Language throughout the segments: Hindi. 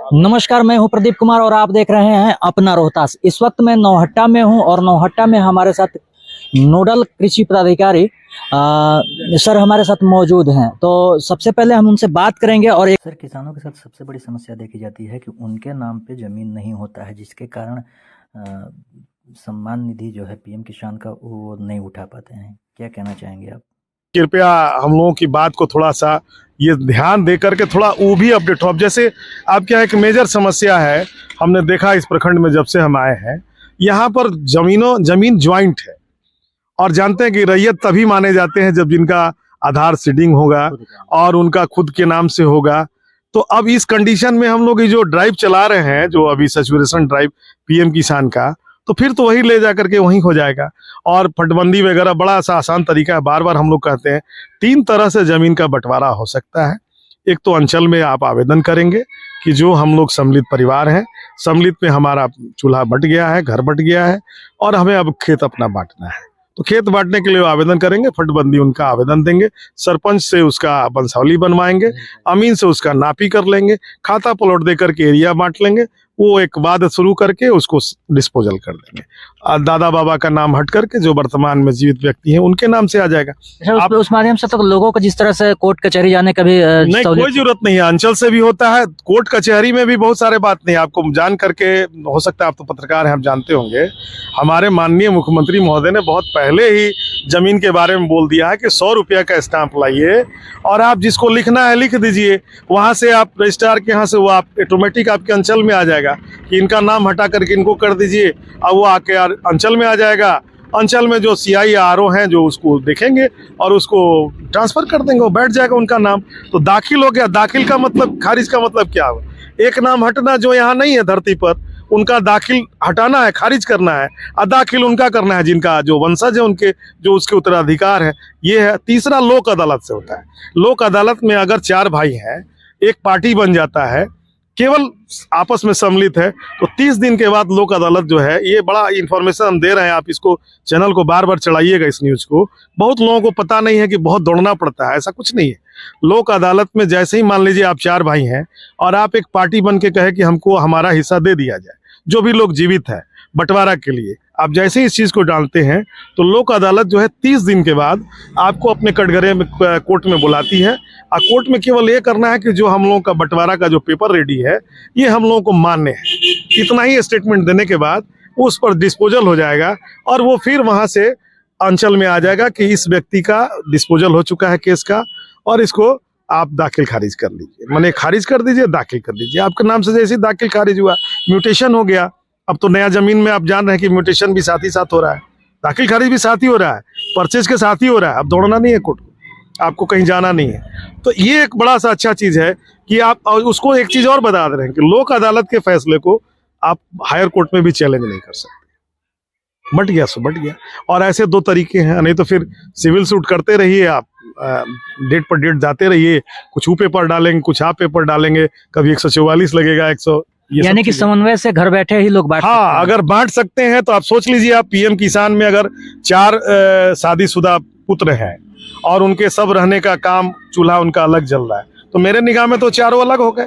नमस्कार, मैं हूं प्रदीप कुमार और आप देख रहे हैं अपना रोहतास। इस वक्त मैं नौहट्टा में हूं और नौहट्टा में हमारे साथ नोडल कृषि पदाधिकारी सर हमारे साथ मौजूद हैं। तो सबसे पहले हम उनसे बात करेंगे। और एक सर, किसानों के साथ सबसे बड़ी समस्या देखी जाती है कि उनके नाम पे जमीन नहीं होता है, जिसके कारण सम्मान निधि जो है पीएम किसान का वो नहीं उठा पाते हैं। क्या कहना चाहेंगे आप? कृपया हम लोगों की बात को थोड़ा सा ये ध्यान दे करके थोड़ा वो भी अपडेट हो। अब जैसे आपके यहाँ एक मेजर समस्या है, हमने देखा इस प्रखंड में जब से हम आए हैं, यहाँ पर जमीन ज्वाइंट है और जानते हैं कि रैयत तभी माने जाते हैं जब जिनका आधार सीडिंग होगा और उनका खुद के नाम से होगा। तो अब इस कंडीशन में हम लोग ये जो ड्राइव चला रहे हैं, जो अभी सैचुरेशन ड्राइव पीएम किसान का, तो फिर तो वही ले जा करके वहीं हो जाएगा। और फटबंदी वगैरह बड़ा सा आसान तरीका है। बार बार हम लोग कहते हैं 3 तरह से जमीन का बंटवारा हो सकता है। एक तो अंचल में आप आवेदन करेंगे कि जो हम लोग सम्मिलित परिवार हैं, सम्मिलित में हमारा चूल्हा बट गया है, घर बट गया है और हमें अब खेत अपना बांटना है, तो खेत बांटने के लिए आवेदन करेंगे। फटबंदी उनका आवेदन देंगे, सरपंच से उसका वंशावली बनवाएंगे, अमीन से उसका नापी कर लेंगे, खाता प्लॉट देकर के एरिया बांट लेंगे। वो एक बाद शुरू करके उसको डिस्पोजल कर देंगे। दादा बाबा का नाम हट करके जो वर्तमान में जीवित व्यक्ति हैं उनके नाम से आ जाएगा। आप उस माध्यम से तो लोगों को जिस तरह से कोर्ट कचहरी जाने का भी नहीं, कोई जरूरत नहीं है। अंचल से भी होता है, कोर्ट कचहरी में भी बहुत सारे बात नहीं। आपको जान करके हो सकता है, आप तो पत्रकार हैं, आप जानते होंगे, हमारे माननीय मुख्यमंत्री महोदय ने बहुत पहले ही जमीन के बारे में बोल दिया है कि 100 रुपया का स्टाम्प लाइए और आप जिसको लिखना है लिख दीजिए। वहां से आप रजिस्ट्रार के यहाँ से वो आप ऑटोमेटिक आपके अंचल में आ जाएगा कि इनका नाम हटा करके इनको कर दीजिए। अब वो आके अंचल में आ जाएगा। अंचल में जो सीआई आरओ हैं जो उसको देखेंगे और उसको ट्रांसफर कर देंगे, वो बैठ जाएगा उनका नाम। तो दाखिल हो गया। दाखिल का मतलब, खारिज का मतलब क्या हुआ? एक नाम हटना जो यहाँ नहीं है धरती पर, उनका दाखिल हटाना है, खारिज करना है, अदाखिल उनका करना है जिनका जो वंशज है, उनके जो उसके उत्तराधिकार है। ये है। तीसरा लोक अदालत से होता है। लोक अदालत में अगर 4 भाई हैं, एक पार्टी बन जाता है, केवल आपस में सम्मिलित है, तो 30 दिन के बाद लोक अदालत जो है, ये बड़ा इंफॉर्मेशन हम दे रहे हैं, आप इसको चैनल को बार बार चढ़ाइएगा इस न्यूज को। बहुत लोगों को पता नहीं है कि बहुत दौड़ना पड़ता है, ऐसा कुछ नहीं है। लोक अदालत में जैसे ही मान लीजिए आप 4 भाई हैं और आप एक पार्टी बन के कहे कि हमको हमारा हिस्सा दे दिया जाए, जो भी लोग जीवित है बंटवारा के लिए, आप जैसे ही इस चीज को डालते हैं तो लोक अदालत जो है 30 दिन के बाद आपको अपने कटघरे में कोर्ट में बुलाती है। और कोर्ट में केवल ये करना है कि जो हम लोगों का बंटवारा का जो पेपर रेडी है, ये हम लोगों को मान्य है। इतना ही स्टेटमेंट देने के बाद उस पर डिस्पोजल हो जाएगा और वो फिर वहां से अंचल में आ जाएगा कि इस व्यक्ति का डिस्पोजल हो चुका है केस का और इसको आप दाखिल खारिज कर लीजिए, माने खारिज कर दीजिए, दाखिल कर दीजिए। आपके नाम से जैसे दाखिल खारिज हुआ, म्यूटेशन हो गया। अब तो नया जमीन में आप जान रहे हैं कि म्यूटेशन भी साथ ही साथ हो रहा है, दाखिल खारिज भी साथ ही हो रहा है, परचेज के साथ ही हो रहा है। अब दौड़ना नहीं है कोर्ट को, आपको कहीं जाना नहीं है। तो ये एक बड़ा सा अच्छा चीज है कि आप, और उसको एक चीज और बता दे रहे हैं कि लोक अदालत के फैसले को आप हायर कोर्ट में भी चैलेंज नहीं कर सकते। बट गया सो बट गया। और ऐसे 2 तरीके हैं, नहीं तो फिर सिविल सूट करते रहिए आप, डेट पर डेट जाते रहिए, कुछ ऊ पेपर डालेंगे, कुछ आप पेपर डालेंगे, कभी 144 लगेगा, 100, यानी कि समन्वय से घर बैठे ही लोग बांट सकते हैं। हाँ, अगर बांट सकते हैं तो आप सोच लीजिए, आप पीएम किसान में अगर 4 शादीशुदा पुत्र हैं और उनके सब रहने का काम, चूल्हा उनका अलग जल रहा है, तो मेरे निगाह में तो 4 अलग हो गए।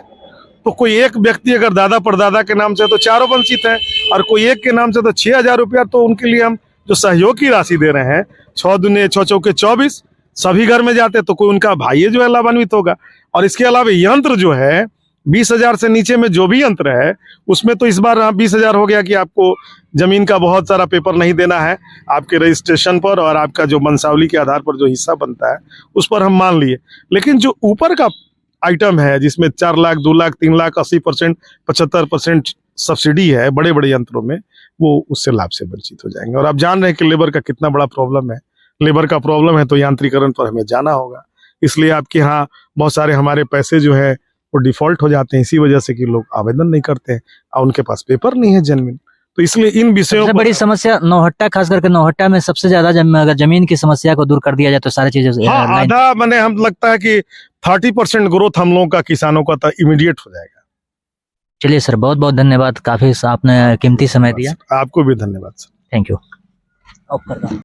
तो कोई एक व्यक्ति अगर दादा परदादा के नाम से तो 4 वंचित हैं, और कोई एक के नाम से तो 6000 रुपया, तो उनके लिए हम जो सहयोग की राशि दे रहे हैं, 6 दूने 6 चौके 24, सभी घर में जाते तो कोई उनका भाई जो है लाभान्वित होगा। और इसके अलावा यंत्र जो है 20,000 से नीचे में जो भी यंत्र है, उसमें तो इस बार 20,000 हो गया कि आपको जमीन का बहुत सारा पेपर नहीं देना है, आपके रजिस्ट्रेशन पर और आपका जो वंशावली के आधार पर जो हिस्सा बनता है उस पर हम मान लिए। लेकिन जो ऊपर का आइटम है जिसमें 4 लाख, 2 लाख, 3 लाख, 80%, 75% सब्सिडी है बड़े बड़े यंत्रों में, वो उससे लाभ से वंचित हो जाएंगे। और आप जान रहे हैं कि लेबर का कितना बड़ा प्रॉब्लम है। लेबर का प्रॉब्लम है तो यांत्रिकरण पर हमें जाना होगा। इसलिए आपके यहाँ बहुत सारे हमारे पैसे जो है वो डिफॉल्ट हो जाते हैं, इसी वजह से कि लोग आवेदन नहीं करते हैं और उनके पास पेपर नहीं है जेन्युइन। तो इसलिए इन विषयों बड़ी समस्या नौहट्टा, खास करके नौहट्टा में सबसे ज्यादा अगर जमीन की समस्या को दूर कर दिया जाए तो सारी चीजें आधा, मैंने हम लगता है कि 30% ग्रोथ हम लोगों का, किसानों का तो इमीडिएट हो जाएगा। चलिए सर, बहुत बहुत धन्यवाद, काफी आपने कीमती समय दिया। आपको भी धन्यवाद सर। Thank you.